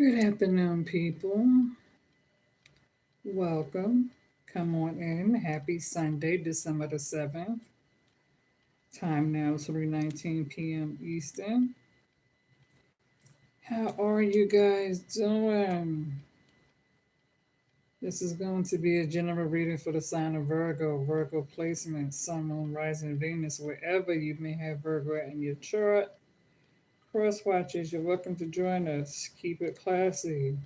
Good afternoon, people. Welcome. Come on in. Happy Sunday, December the 7th. Time now is 3:19 p.m. Eastern. How are you guys doing? This is going to be a general reading for the sign of Virgo, Virgo placement, Sun, Moon, Rising, Venus, wherever you may have Virgo in your chart. Cross watchers, you're welcome to join us. Keep it classy.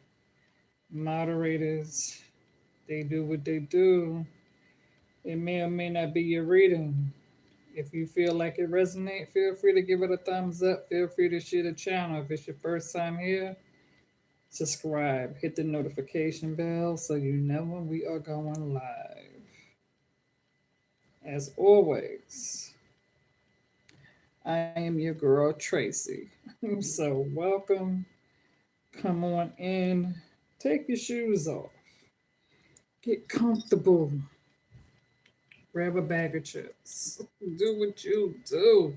Moderators, they do what they do. It may or may not be your reading. If you feel like it resonates, feel free to give it a thumbs up. Feel free to share the channel. If it's your first time here, subscribe. Hit the notification bell so you know when we are going live. As always, I am your girl Tracy. So welcome. Come on in. Take your shoes off. Get comfortable. Grab a bag of chips. Do what you do.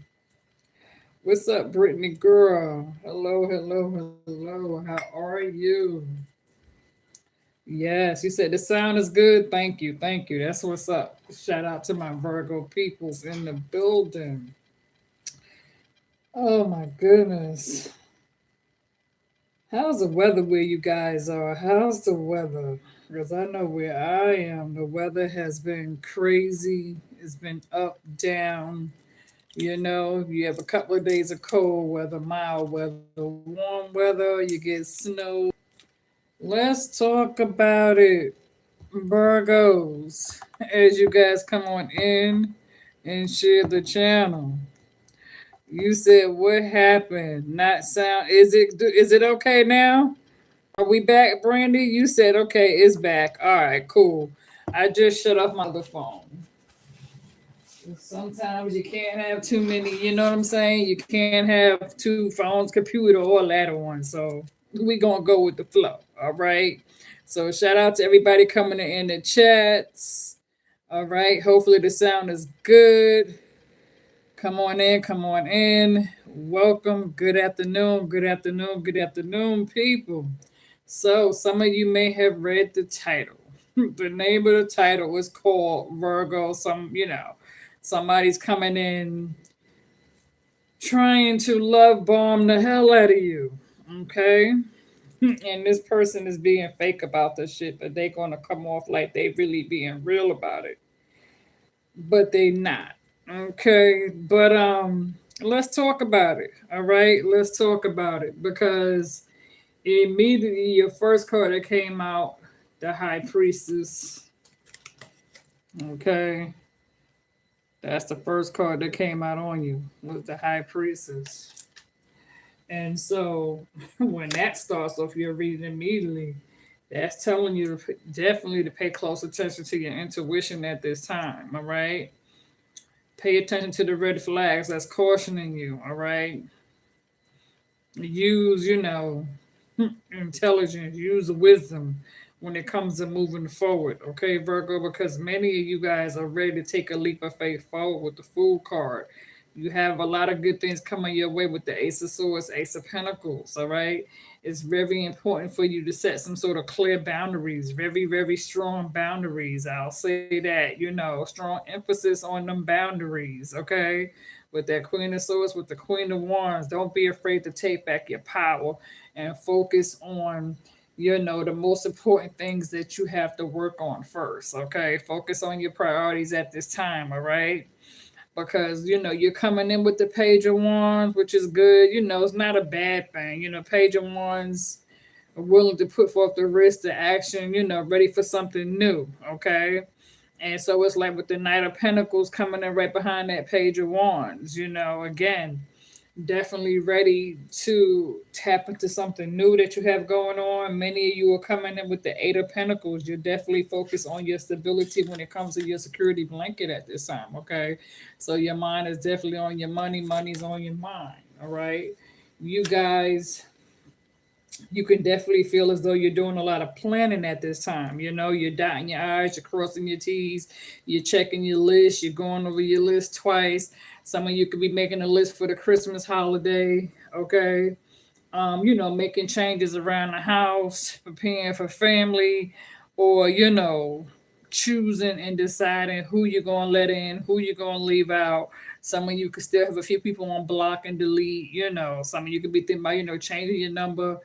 What's up, Brittany girl? Hello, hello, hello. How are you? Yes, you said the sound is good. Thank you, thank you. That's what's up. Shout out to my Virgo peoples in the building. Oh my goodness. How's the weather where you guys are? How's the weather? Because I know where I am, the weather has been crazy. It's been up, down. You have a couple of days of cold weather, mild weather, warm weather, you get snow. Let's talk about it, Virgos, as you guys come on in and share the channel. You said what happened? Not sound. Is it okay now? Are we back, Brandy? You said okay, it's back. All right, cool. I just shut off my other phone. Sometimes you can't have too many, you know what I'm saying? You can't have two phones, computer, or ladder one. So we gonna go with the flow. All right. So shout out to everybody coming in the chats. All right. Hopefully the sound is good. Come on in, come on in. Welcome. Good afternoon, good afternoon, good afternoon, people. So some of you may have read the title. The name of the title is called Virgo. Somebody's coming in trying to love bomb the hell out of you. Okay? And this person is being fake about this shit, but they gonna come off like they really being real about it. But they not. Okay. But let's talk about it. All right. Let's talk about it because immediately your first card that came out, the High Priestess. Okay. That's the first card that came out on you was the High Priestess. And so when that starts off your reading immediately, that's telling you definitely to pay close attention to your intuition at this time. All right. Pay attention to the red flags that's cautioning you. All right. Use, intelligence, use wisdom when it comes to moving forward. Okay, Virgo, because many of you guys are ready to take a leap of faith forward with the Fool card. You have a lot of good things coming your way with the Ace of Swords, Ace of Pentacles. All right. It's very important for you to set some sort of clear boundaries, very, very strong boundaries. I'll say that, strong emphasis on them boundaries. Okay. With that Queen of Swords, with the Queen of Wands, don't be afraid to take back your power and focus on the most important things that you have to work on first. Okay, focus on your priorities at this time. All right, because you're coming in with the Page of Wands, which is good. It's not a bad thing. Page of Wands are willing to put forth the risk to action. Ready for something new. Okay. And so it's like with the Knight of Pentacles coming in right behind that Page of Wands, again, definitely ready to tap into something new that you have going on. Many of you are coming in with the Eight of Pentacles. You're definitely focused on your stability when it comes to your security blanket at this time. Okay. So your mind is definitely on your money, money's on your mind. All right. You guys, you can definitely feel as though you're doing a lot of planning at this time. You're dotting your I's, you're crossing your T's, you're checking your list, you're going over your list twice. Some of you could be making a list for the Christmas holiday, okay? Making changes around the house, preparing for family, or, choosing and deciding who you're going to let in, who you're going to leave out. Some of you could still have a few people on block and delete, some of you could be thinking about, changing your number.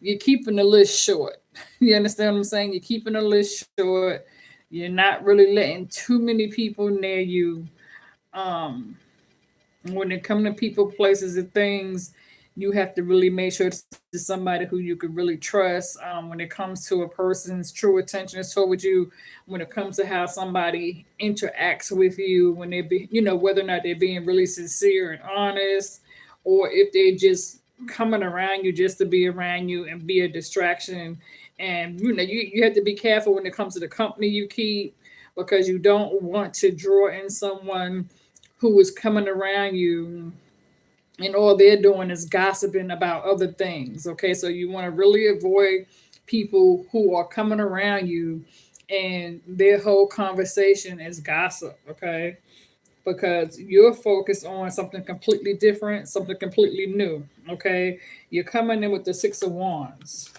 You're keeping the list short. You understand what I'm saying? You're keeping the list short. You're not really letting too many people near you. Um, when it comes to people, places, and things, you have to really make sure this is somebody who you could really trust. When it comes to a person's true attention is towards you, when it comes to how somebody interacts with you, when they be, whether or not they're being really sincere and honest, or if they're just coming around you just to be around you and be a distraction. And you have to be careful when it comes to the company you keep, because you don't want to draw in someone who is coming around you and all they're doing is gossiping about other things. Okay, so you want to really avoid people who are coming around you and their whole conversation is gossip. Okay, because you're focused on something completely different, something completely new. Okay, you're coming in with the Six of Wands.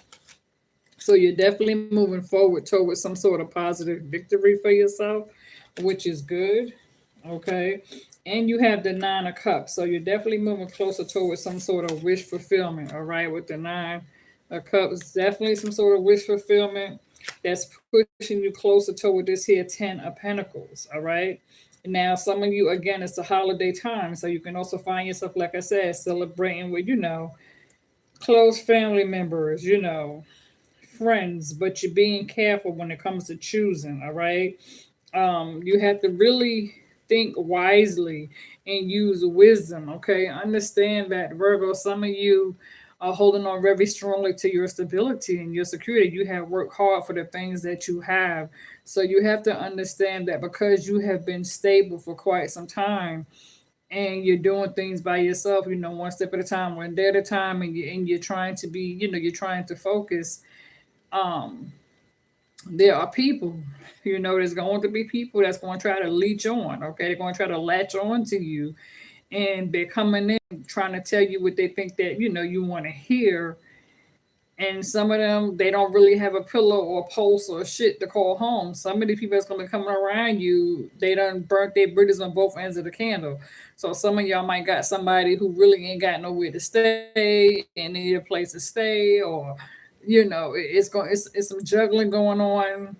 So you're definitely moving forward towards some sort of positive victory for yourself, which is good. Okay. And you have the Nine of Cups. So you're definitely moving closer towards some sort of wish fulfillment. All right. With the Nine of Cups, definitely some sort of wish fulfillment that's pushing you closer toward this here Ten of Pentacles. All right. Now, some of you, again, it's the holiday time. So you can also find yourself, like I said, celebrating with, close family members, friends, but you're being careful when it comes to choosing. All right, you have to really think wisely and use wisdom. Okay, understand that, Virgo, some of you are holding on very strongly to your stability and your security. You have worked hard for the things that you have, so you have to understand that because you have been stable for quite some time and you're doing things by yourself, one step at a time, one day at a time, and you're trying to be, you're trying to focus. um there are people, there's going to be people that's going to try to leech on. Okay, they're going to try to latch on to you, and they're coming in trying to tell you what they think that you want to hear. And some of them, they don't really have a pillow or a pulse or shit to call home. Some of the people that's gonna be coming around you, they done burnt their bridges on both ends of the candle. So some of y'all might got somebody who really ain't got nowhere to stay and need a place to stay, or it's some juggling going on.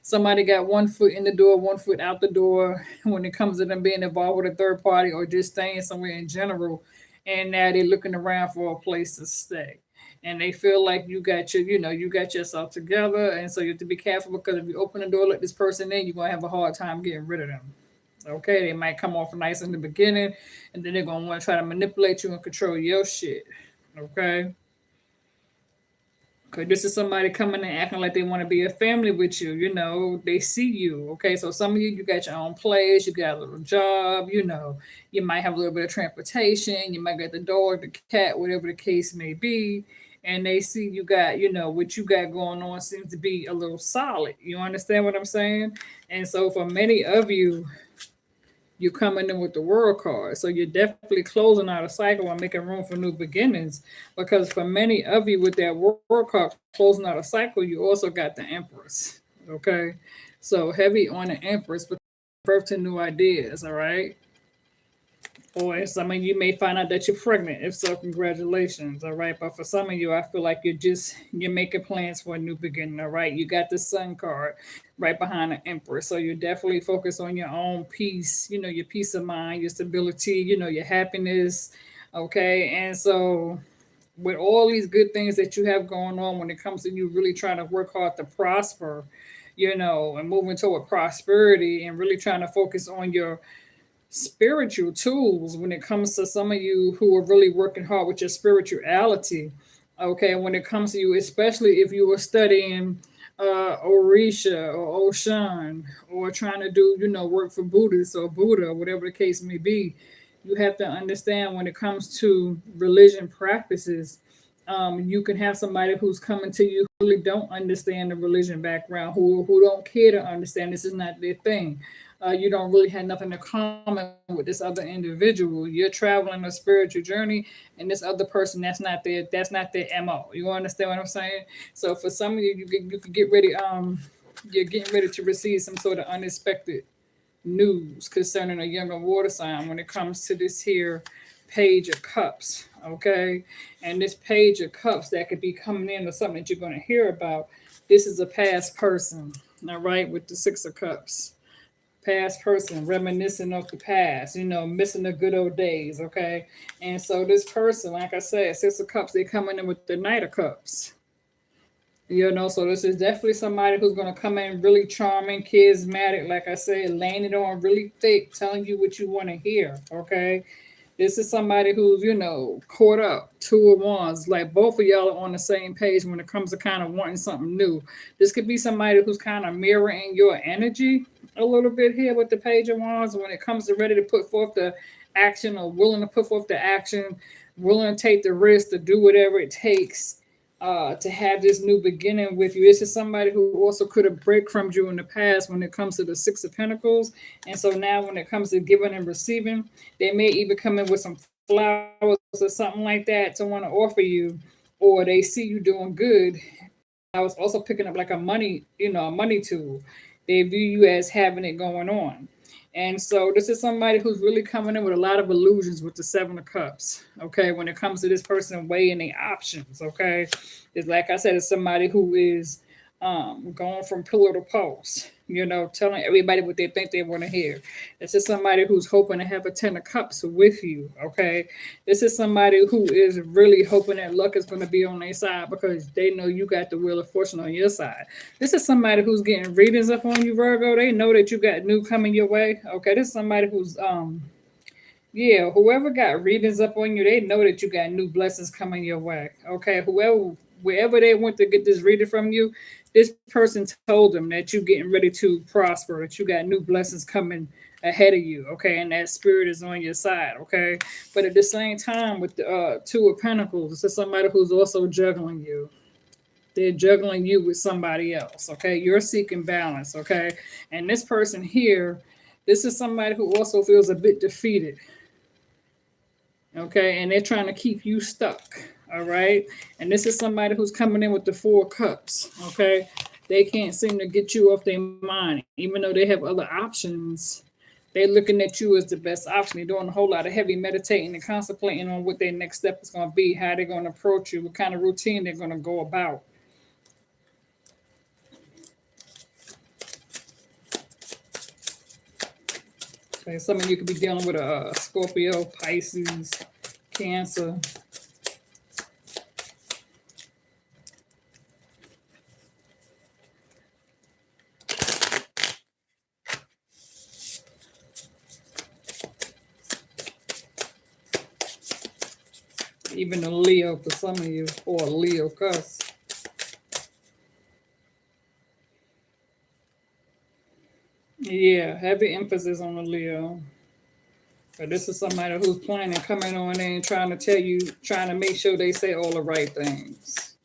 Somebody got one foot in the door, one foot out the door when it comes to them being involved with a third party or just staying somewhere in general. And now they're looking around for a place to stay. And they feel like you got yourself together. And so you have to be careful, because if you open the door, let this person in, you're going to have a hard time getting rid of them. Okay, they might come off nice in the beginning, and then they're going to want to try to manipulate you and control your shit. Okay, okay, this is somebody coming and acting like they want to be a family with you. They see you. Okay, so some of you got your own place, you got a little job. You might have a little bit of transportation. You might get the dog, the cat, whatever the case may be. And they see you got, what you got going on seems to be a little solid. You understand what I'm saying? And so for many of you, you're coming in with the world card. So you're definitely closing out a cycle and making room for new beginnings. Because for many of you with that world card closing out a cycle, you also got the Empress. Okay. So heavy on the Empress, but birth to new ideas. All right. Or some of you may find out that you're pregnant. If so, congratulations. All right. But for some of you, I feel like you're making plans for a new beginning. All right. You got the Sun card right behind the Empress. So you're definitely focused on your own peace, your peace of mind, your stability, your happiness. Okay. And so with all these good things that you have going on, when it comes to you really trying to work hard to prosper, and moving toward prosperity and really trying to focus on your spiritual tools, when it comes to some of you who are really working hard with your spirituality. Okay, when it comes to you, especially if you were studying Orisha or Oshan, or trying to do, work for Buddhists or Buddha, whatever the case may be, you have to understand when it comes to religion practices. You can have somebody who's coming to you who really don't understand the religion background, who don't care to understand. This is not their thing. You don't really have nothing in common with this other individual. You're traveling a spiritual journey, and this other person, that's not their mo. You understand what I'm saying? So for some of you, you could get ready. You're getting ready to receive some sort of unexpected news concerning a younger water sign when it comes to this here page of cups. Okay, and this page of cups that could be coming in or something that you're going to hear about. This is a past person. All right, with the six of cups, past person reminiscing of the past, missing the good old days. Okay, and so this person, like I said, six of cups, they coming in with the knight of cups. So this is definitely somebody who's going to come in really charming, charismatic, like I said, laying it on really thick, telling you what you want to hear. Okay, this is somebody who's, caught up, two of wands. Like both of y'all are on the same page when it comes to kind of wanting something new. This could be somebody who's kind of mirroring your energy a little bit here with the page of wands when it comes to ready to put forth the action, or willing to put forth the action, willing to take the risk to do whatever it takes to have this new beginning with you. This is somebody who also could have breadcrumbed you in the past when it comes to the Six of Pentacles. And so now when it comes to giving and receiving, they may even come in with some flowers or something like that to want to offer you, or they see you doing good. I was also picking up like a money tool. They view you as having it going on. And so this is somebody who's really coming in with a lot of illusions with the Seven of Cups. Okay, when it comes to this person weighing the options. Okay, it's like I said, it's somebody who is going from pillar to post. Telling everybody what they think they want to hear. This is somebody who's hoping to have a Ten of Cups with you. Okay, this is somebody who is really hoping that luck is going to be on their side because they know you got the wheel of fortune on your side. This is somebody who's getting readings up on you, Virgo. They know that you got new coming your way. Okay, this is somebody who's yeah, whoever got readings up on you, they know that you got new blessings coming your way. Okay, wherever they went to get this reading from you, this person told them that you're getting ready to prosper, that you got new blessings coming ahead of you. Okay, and that spirit is on your side. Okay, but at the same time, with the Two of Pentacles, this is somebody who's also juggling you. They're juggling you with somebody else. Okay, you're seeking balance. Okay, and this person here, this is somebody who also feels a bit defeated. Okay, and they're trying to keep you stuck. All right, and this is somebody who's coming in with the Four Cups. Okay, they can't seem to get you off their mind, even though they have other options. They're looking at you as the best option. They're doing a whole lot of heavy meditating and contemplating on what their next step is going to be, how they're going to approach you, what kind of routine they're going to go about. Okay, some of you could be dealing with a Scorpio, Pisces, Cancer. Even a Leo for some of you, or a Leo cuss. Yeah, heavy emphasis on the Leo. But this is somebody who's planning coming on in, trying to tell you, trying to make sure they say all the right things.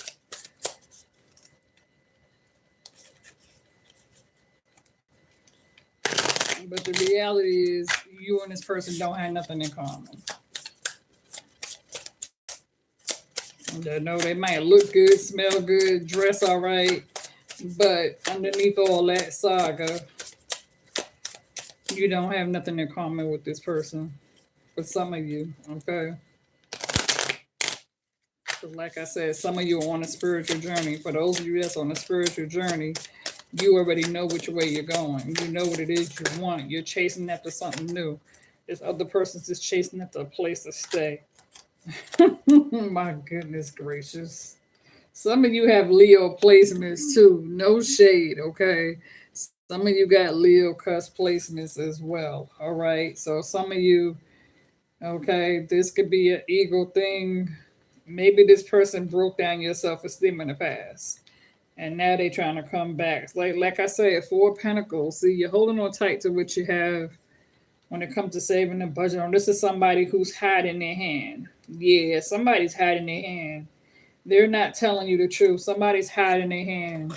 But the reality is, you and this person don't have nothing in common. No, they might look good, smell good, dress all right, but underneath all that saga, you don't have nothing in common with this person. For some of you, okay? Like I said, some of you are on a spiritual journey. For those of you that's on a spiritual journey, you already know which way you're going. You know what it is you want. You're chasing after something new. This other person's just chasing after a place to stay. My goodness gracious. Some of you have Leo placements too. No shade, okay? Some of you got Leo cuss placements as well. All right. So some of you, okay, this could be an ego thing. Maybe this person broke down your self-esteem in the past. And now they're trying to come back. It's like I said, Four Pentacles. See, you're holding on tight to what you have when it comes to saving the budget. This is somebody who's hiding their hand. Yeah, somebody's hiding their hand. They're not telling you the truth. Somebody's hiding their hand.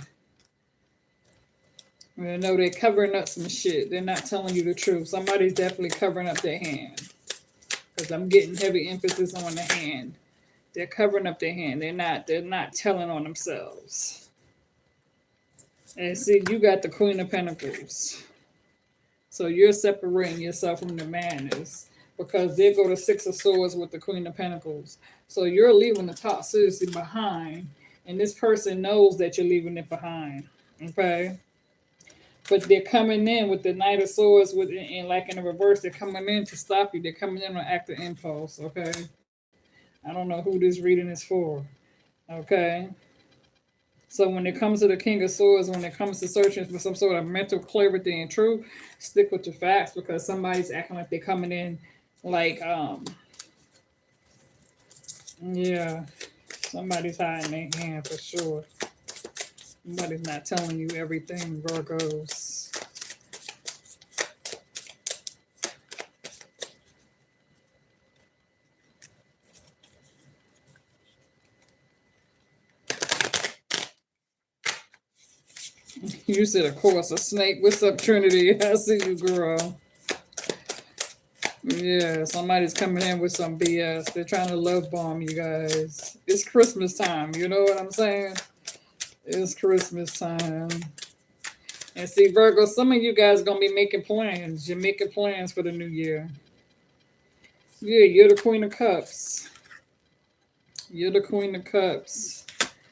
You know, they're covering up some shit. They're not telling you the truth. Somebody's definitely covering up their hand. Because I'm getting heavy emphasis on the hand. They're covering up their hand. They're not telling on themselves. And see, you got the Queen of Pentacles. So you're separating yourself from the madness. Because there go the Six of Swords with the Queen of Pentacles. So you're leaving the toxicity behind. And this person knows that you're leaving it behind. Okay? But they're coming in with the Knight of Swords with and like in the reverse, they're coming in to stop you. They're coming in on active impulse, okay? I don't know who this reading is for. Okay. So when it comes to the King of Swords, when it comes to searching for some sort of mental clarity and truth, stick with your facts because somebody's acting like they're coming in like yeah, somebody's hiding their hand for sure. Somebody's not telling you everything, Virgos. You said, of course, a snake. What's up, Trinity? I see you, girl. Yeah, somebody's coming in with some BS. They're trying to love bomb you guys. It's Christmas time. You know what I'm saying? It's Christmas time. And see, Virgo, some of you guys going to be making plans. You're making plans for the new year. Yeah, you're the Queen of Cups. You're the Queen of Cups.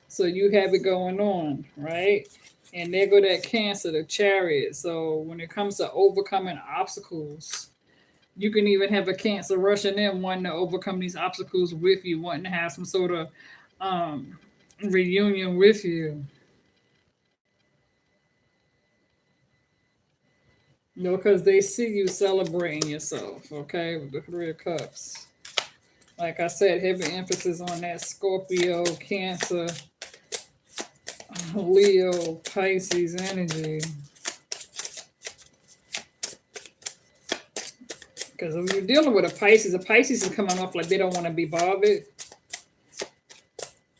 So you have it going on, right? And there go that Cancer, the Chariot. So when it comes to overcoming obstacles, you can even have a Cancer rushing in, wanting to overcome these obstacles with you, wanting to have some sort of um, reunion with you. No, because they see you celebrating yourself, okay, with the Three of Cups. Like I said, heavy emphasis on that Scorpio, Cancer, Leo, Pisces energy. Because when you're dealing with a Pisces is coming off like they don't want to be bothered.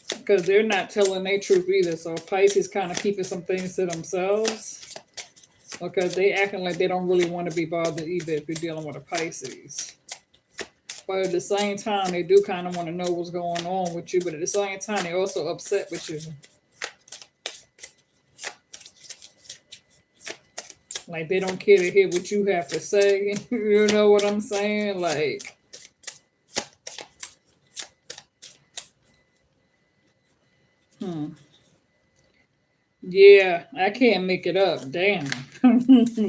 Because they're not telling their truth either. So Pisces kind of keeping some things to themselves. Because they acting like they don't really want to be bothered either if you're dealing with a Pisces. But at the same time, they do kind of want to know what's going on with you. But at the same time, they're also upset with you. Like they don't care to hear what you have to say. You know what I'm saying? Like, yeah, I can't make it up. Damn.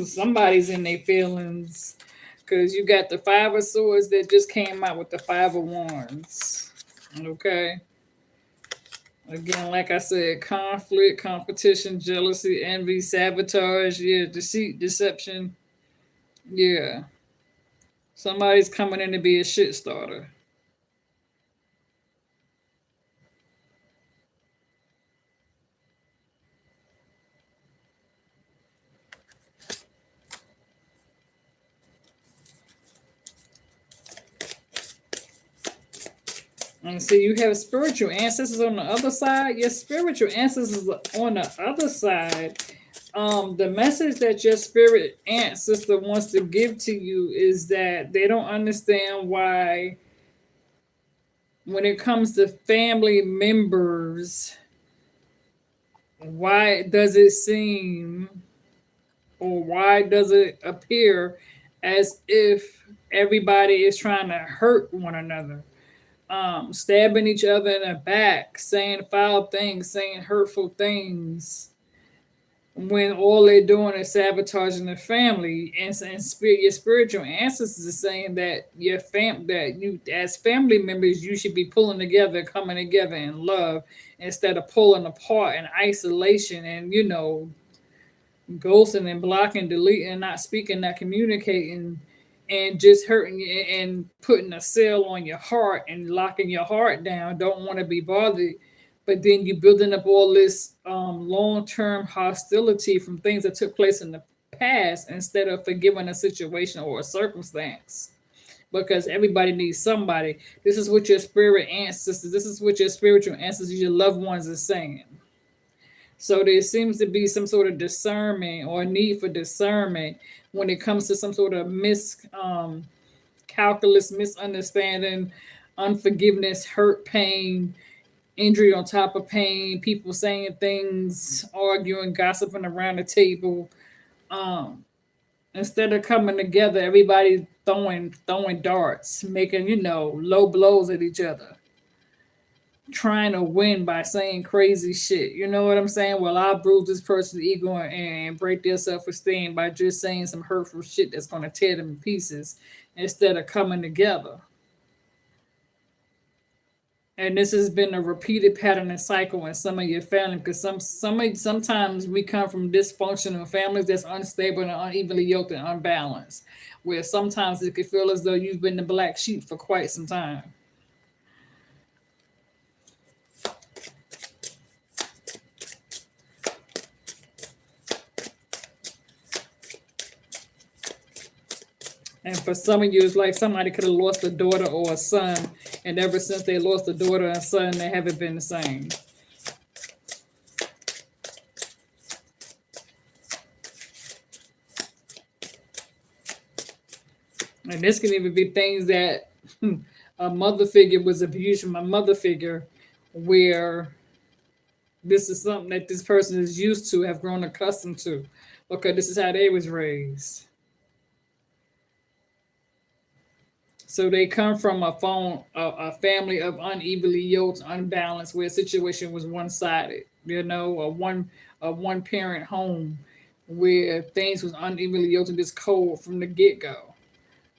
Somebody's in their feelings. Because you got the Five of Swords that just came out with the Five of Wands. Okay. Again, like I said, conflict, competition, jealousy, envy, sabotage, yeah, deceit, deception. Yeah. Somebody's coming in to be a shit starter. And see, you have spiritual ancestors on the other side. Your spiritual ancestors on the other side. The message that your spirit ancestor wants to give to you is that they don't understand why, when it comes to family members, why does it seem or why does it appear as if everybody is trying to hurt one another? Stabbing each other in the back, saying foul things, saying hurtful things, when all they're doing is sabotaging the family. And spirit, your spiritual ancestors are saying that that you as family members you should be pulling together, coming together in love instead of pulling apart in isolation and ghosting and blocking, deleting, not speaking, not communicating, and just hurting you and putting a seal on your heart and locking your heart down. Don't want to be bothered, but then you building up all this long-term hostility from things that took place in the past instead of forgiving a situation or a circumstance. Because everybody needs somebody. This is what your spirit ancestors, this is what your spiritual ancestors, your loved ones are saying. So there seems to be some sort of discernment or need for discernment when it comes to some sort of calculus, misunderstanding, unforgiveness, hurt, pain, injury on top of pain, people saying things, arguing, gossiping around the table. Um, Instead of coming together, everybody throwing darts, making, low blows at each other, trying to win by saying crazy shit. You know what I'm saying? Well, I'll bruise this person's ego and break their self esteem by just saying some hurtful shit that's gonna tear them to pieces instead of coming together. And this has been a repeated pattern and cycle in some of your family, because sometimes we come from dysfunctional families that's unstable and unevenly yoked and unbalanced, where sometimes it could feel as though you've been the black sheep for quite some time. And for some of you, it's like somebody could have lost a daughter or a son, and ever since they lost a daughter and son, they haven't been the same. And this can even be things that a mother figure was abused from a mother figure, where this is something that this person is used to, have grown accustomed to. Okay, this is how they was raised. So they come from a family of unevenly yoked, unbalanced, where a situation was one sided. A one parent home where things was unevenly yoked and just cold from the get go.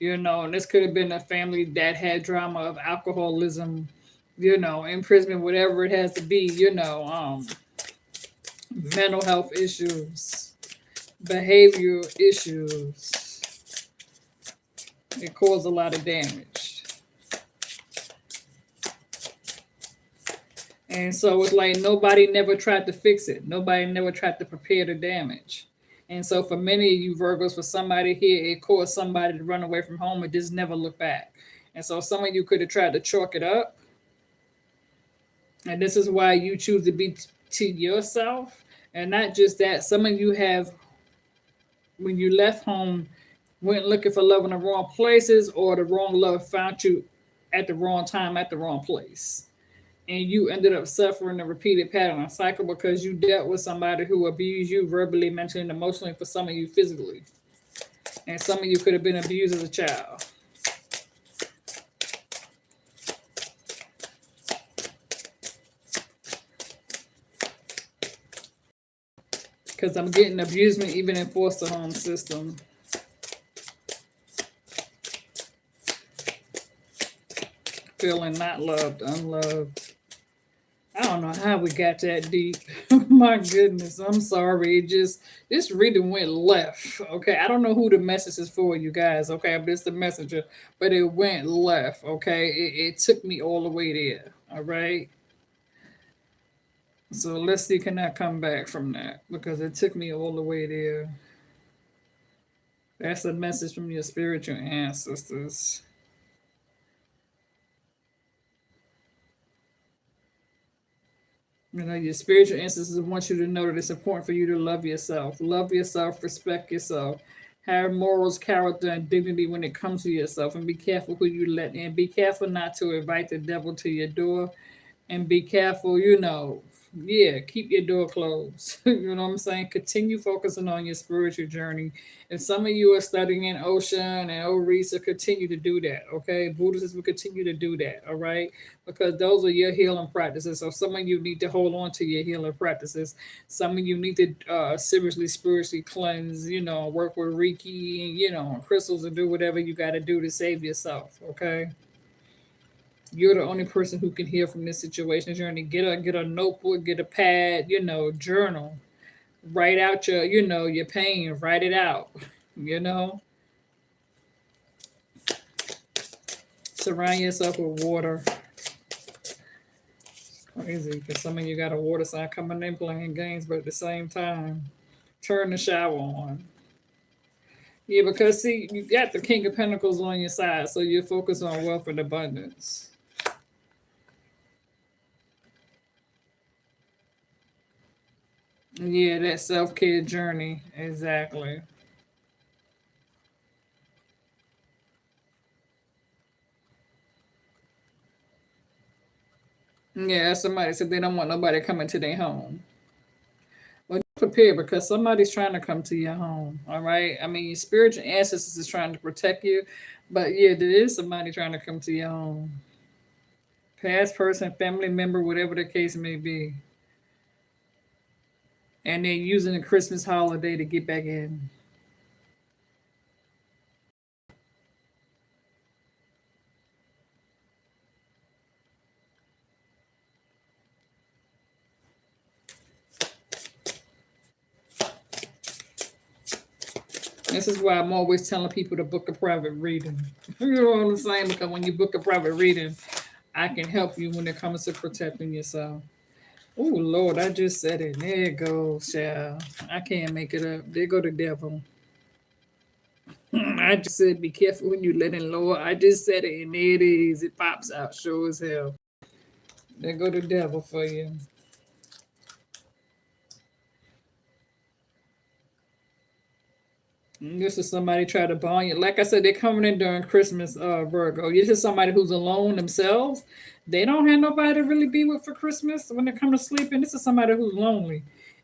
And this could have been a family that had drama of alcoholism, imprisonment, whatever it has to be. Mental health issues, behavioral issues. It caused a lot of damage. And so it's like nobody never tried to fix it. Nobody never tried to prepare the damage. And so for many of you Virgos, for somebody here, it caused somebody to run away from home and just never look back. And so some of you could have tried to chalk it up. And this is why you choose to be to yourself. And not just that, some of you have, when you left home, went looking for love in the wrong places, or the wrong love found you at the wrong time at the wrong place. And you ended up suffering a repeated pattern and cycle because you dealt with somebody who abused you verbally, mentally, and emotionally, for some of you physically. And some of you could have been abused as a child. Because I'm getting abusement even in foster home system. Feeling not loved, unloved. I don't know how we got that deep. My goodness, I'm sorry. This reading went left. Okay, I don't know who the message is for, you guys. Okay, I'm just the messenger, but it went left. Okay, it took me all the way there. All right. So let's see, can I come back from that? Because it took me all the way there. That's a message from your spiritual ancestors. Your spiritual ancestors want you to know that it's important for you to love yourself, respect yourself, have morals, character, and dignity when it comes to yourself, and be careful who you let in. Be careful not to invite the devil to your door, and be careful, keep your door closed. You know what I'm saying? Continue focusing on your spiritual journey. If some of you are studying in Ocean and Orisa, continue to do that. Okay, Buddhists will continue to do that. All right, because those are your healing practices. So some of you need to hold on to your healing practices. Some of you need to seriously spiritually cleanse. Work with Reiki, crystals, and do whatever you got to do to save yourself. Okay. You're the only person who can heal from this situation journey. Get a notebook, get a pad, journal. Write out your pain, write it out, you know. Surround yourself with water. Crazy, because some of you got a water sign coming in playing games, but at the same time, turn the shower on. Yeah, because see, you got the King of Pentacles on your side, so you're focused on wealth and abundance. Yeah, that self care journey. Exactly. Yeah, somebody said they don't want nobody coming to their home. Well, prepare because somebody's trying to come to your home. All right. I mean, your spiritual ancestors is trying to protect you, but yeah, there is somebody trying to come to your home. Past person, family member, whatever the case may be, and they're using the Christmas holiday to get back in. This is why I'm always telling people to book a private reading. You know what I'm saying? Because when you book a private reading, I can help you when it comes to protecting yourself. Oh Lord, I just said it. There it goes, child. I can't make it up. There go the devil. I just said be careful when you let in Lord. I just said it and there it is. It pops out, sure as hell. There go the devil for you. This is somebody try to bond you. Like I said, they're coming in during Christmas, Virgo. This is somebody who's alone themselves. They don't have nobody to really be with for Christmas when they come to sleep. And this is somebody who's lonely.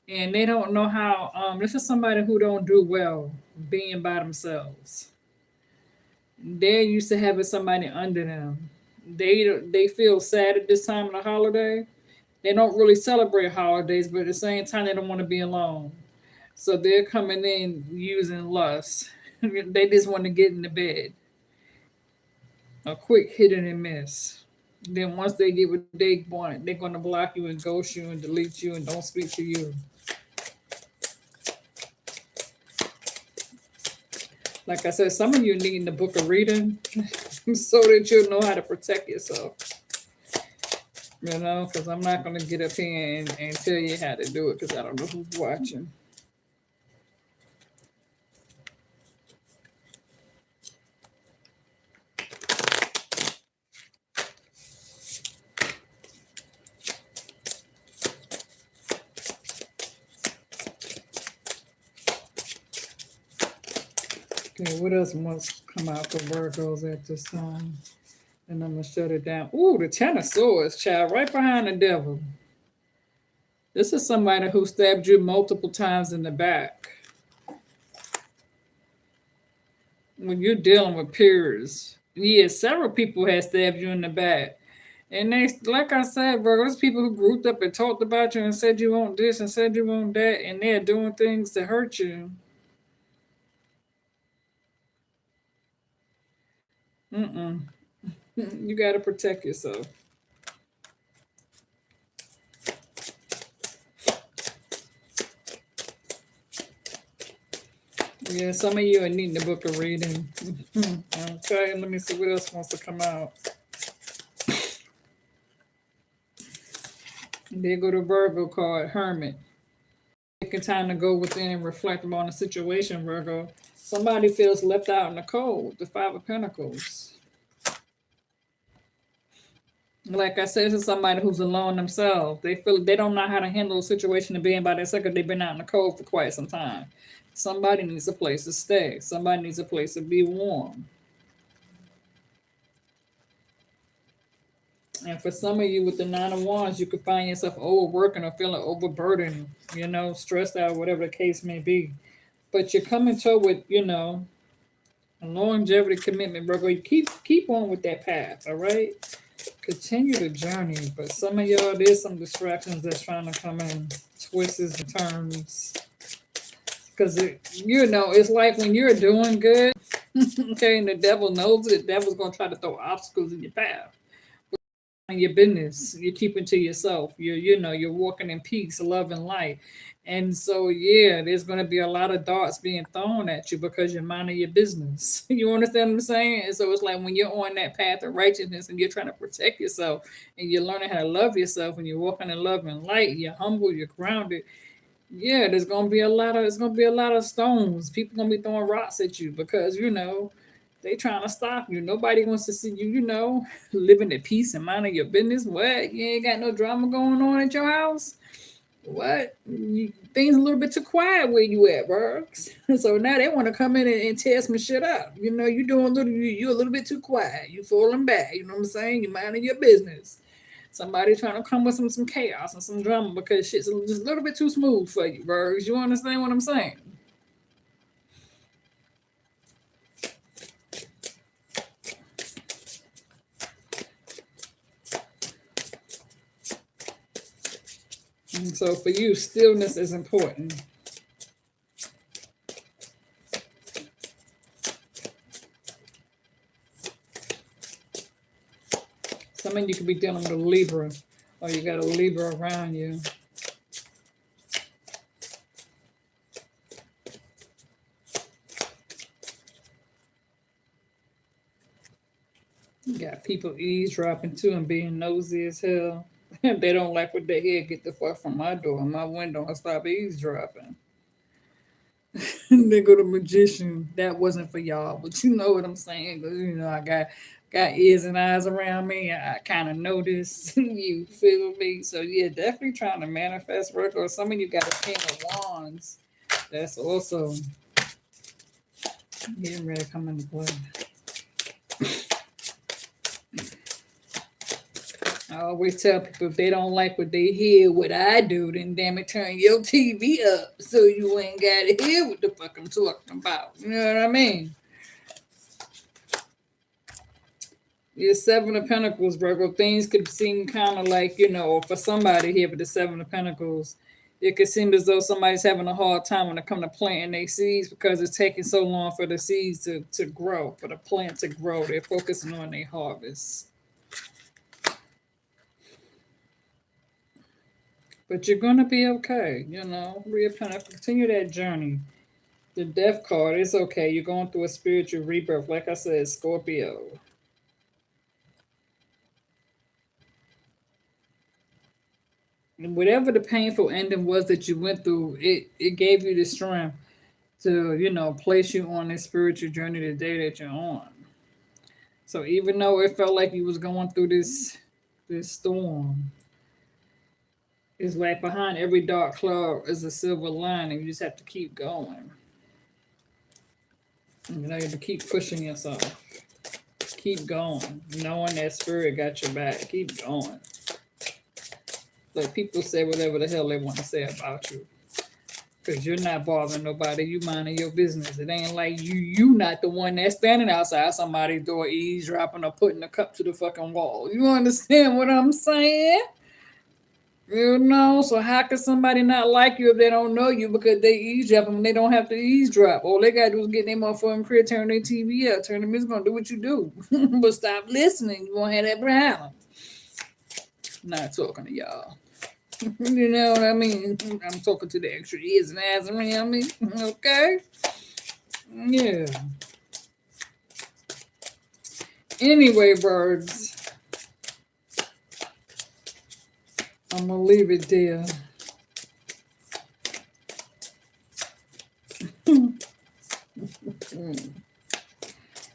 And they don't know how this is somebody who don't do well being by themselves. They're used to having somebody under them. They feel sad at this time of the holiday. They don't really celebrate holidays, but at the same time they don't want to be alone. So they're coming in using lust. They just want to get in the bed. A quick hit and miss. Then once they get what they want, they're gonna block you and ghost you and delete you and don't speak to you. Like I said, some of you need the book of reading so that you'll know how to protect yourself. You know, because I'm not gonna get up here and tell you how to do it because I don't know who's watching. Okay, what else must come out for Virgos at this time? And I'm gonna shut it down. Ooh, the Ten of Swords, child, right behind the devil. This is somebody who stabbed you multiple times in the back. When you're dealing with peers, yeah, several people have stabbed you in the back. And they, like I said, bro, those people who grouped up and talked about you and said you want this and said you want that, and they're doing things to hurt you. Mm-mm. You got to protect yourself. Yeah, some of you are needing the book of reading. Okay, let me see what else wants to come out. There go the Virgo card, Hermit. Taking time to go within and reflect on the situation, Virgo. Somebody feels left out in the cold, the Five of Pentacles. Like I said, this is somebody who's alone themselves. They feel they don't know how to handle a situation of being by themselves because they've been out in the cold for quite some time. Somebody needs a place to stay. Somebody needs a place to be warm. And for some of you with the Nine of Wands, you could find yourself overworking or feeling overburdened, stressed out, whatever the case may be. But you're coming to with, a longevity commitment, Virgo. You keep on with that path, all right? Continue the journey. But some of y'all, there's some distractions that's trying to come in, twists and turns. Because it's like when you're doing good, okay, and the devil knows it, the devil's gonna try to throw obstacles in your path. Your business, you're keeping to yourself. You're walking in peace, love, and light. And so, yeah, there's going to be a lot of darts being thrown at you because you're minding your business. You understand what I'm saying? And so it's like when you're on that path of righteousness and you're trying to protect yourself and you're learning how to love yourself and you're walking in love and light, you're humble, you're grounded. Yeah, there's gonna be a lot of stones. People gonna be throwing rocks at you because they trying to stop you. Nobody wants to see you, living at peace and minding your business. What? You ain't got no drama going on at your house? What? things a little bit too quiet where you at, bro. So now they want to come in and tear some shit up. You know, you doing a little, you a little bit too quiet. You falling back. You know what I'm saying? You minding your business. Somebody trying to come with some chaos and some drama because shit's just a little bit too smooth for you, bro. You understand what I'm saying? And so for you, stillness is important. Some of you could be dealing with a Libra, or you got a Libra around you. You got people eavesdropping too and being nosy as hell. They don't like what they hear. Get the fuck from my door, my window, and stop eavesdropping. They go to magician. That wasn't for y'all, but you know what I'm saying. 'Cause, you know, I got ears and eyes around me. I kind of notice. You feel me? So yeah, definitely trying to manifest work. Or some of you got a king of wands. That's also getting ready to come into play. I always tell people if they don't like what they hear, what I do, then damn it, turn your TV up so you ain't got to hear what the fuck I'm talking about. You know what I mean? Your Seven of Pentacles, Virgo, things could seem kind of like, you know, for somebody here with the Seven of Pentacles, it could seem as though somebody's having a hard time when it comes to planting their seeds because it's taking so long for the seeds to grow, for the plant to grow. They're focusing on their harvest. But you're gonna be okay, you know. Continue that journey. The death card is okay. You're going through a spiritual rebirth, like I said, Scorpio. And whatever the painful ending was that you went through, it gave you the strength to, you know, place you on this spiritual journey today that you're on. So even though it felt like you was going through this storm, it's like behind every dark cloud is a silver lining. You just have to keep going. You know, you have to keep pushing yourself. Keep going. Knowing that spirit got your back. Keep going. Let people say whatever the hell they want to say about you. Because you're not bothering nobody. You minding your business. It ain't like you not the one that's standing outside somebody's door eavesdropping or putting a cup to the fucking wall. You understand what I'm saying? You know, so how can somebody not like you if they don't know you because they eavesdrop and they don't have to eavesdrop? All they gotta do is get their motherfucking crib, turn their TV up, turn the music on, do what you do. But stop listening. You won't have that problem. Not talking to y'all. You know what I mean? I'm talking to the extra ears and eyes around me. Okay? Yeah. Anyway, birds, I'm gonna leave it there.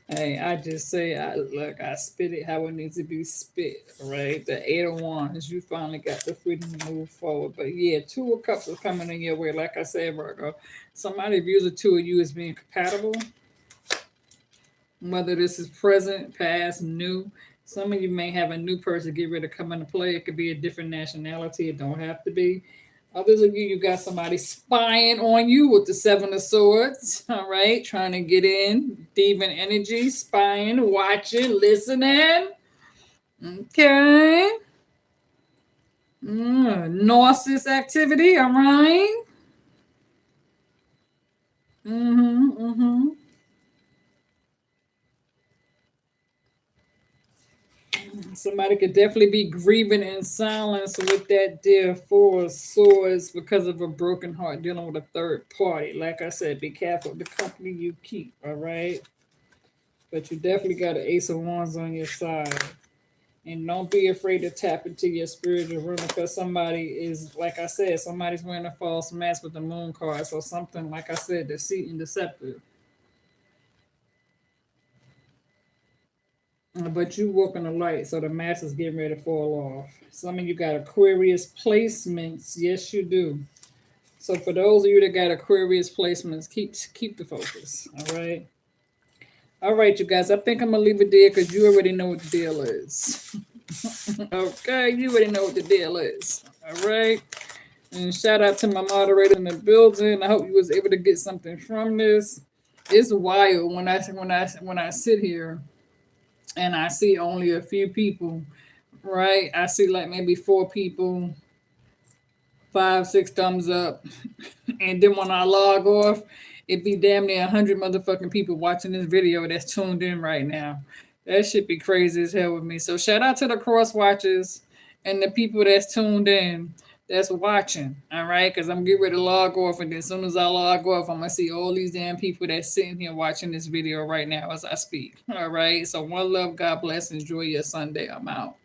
Hey, I just say, I spit it how it needs to be spit, right? The Eight of Wands, you finally got the freedom to move forward. But yeah, Two of Cups is coming in your way. Like I said, Virgo, somebody views the two of you as being compatible. Whether this is present, past, new. Some of you may have a new person get ready to come into play. It could be a different nationality. It don't have to be. Others of you, you got somebody spying on you with the Seven of Swords, all right? Trying to get in, thieving energy, spying, watching, listening. Okay. Narcissist activity, all right? Mm-hmm. Somebody could definitely be grieving in silence with that dear Four of Swords because of a broken heart dealing with a third party. Like I said, be careful of the company you keep, all right? But you definitely got an Ace of Wands on your side. And don't be afraid to tap into your spiritual realm because somebody is, like I said, somebody's wearing a false mask with the moon card. So something, like I said, deceit and deceptive. But you walk in the light, so the mask is getting ready to fall off. Some of you got Aquarius placements. Yes, you do. So for those of you that got Aquarius placements, keep the focus. All right. All right, you guys. I think I'm gonna leave it there because you already know what the deal is. Okay, you already know what the deal is. All right. And shout out to my moderator in the building. I hope you was able to get something from this. It's wild when I sit here and I see only a few people, right? I see like maybe four people, five, six thumbs up. And then when I log off, it be damn near 100 motherfucking people watching this video that's tuned in right now. That should be crazy as hell with me. So shout out to the cross watchers and the people that's tuned in, that's watching. All right, because I'm getting ready to log off, and then as soon as I log off, I'm gonna see all these damn people that's sitting here watching this video right now as I speak. All right. So one love, God bless, enjoy your Sunday. I'm out.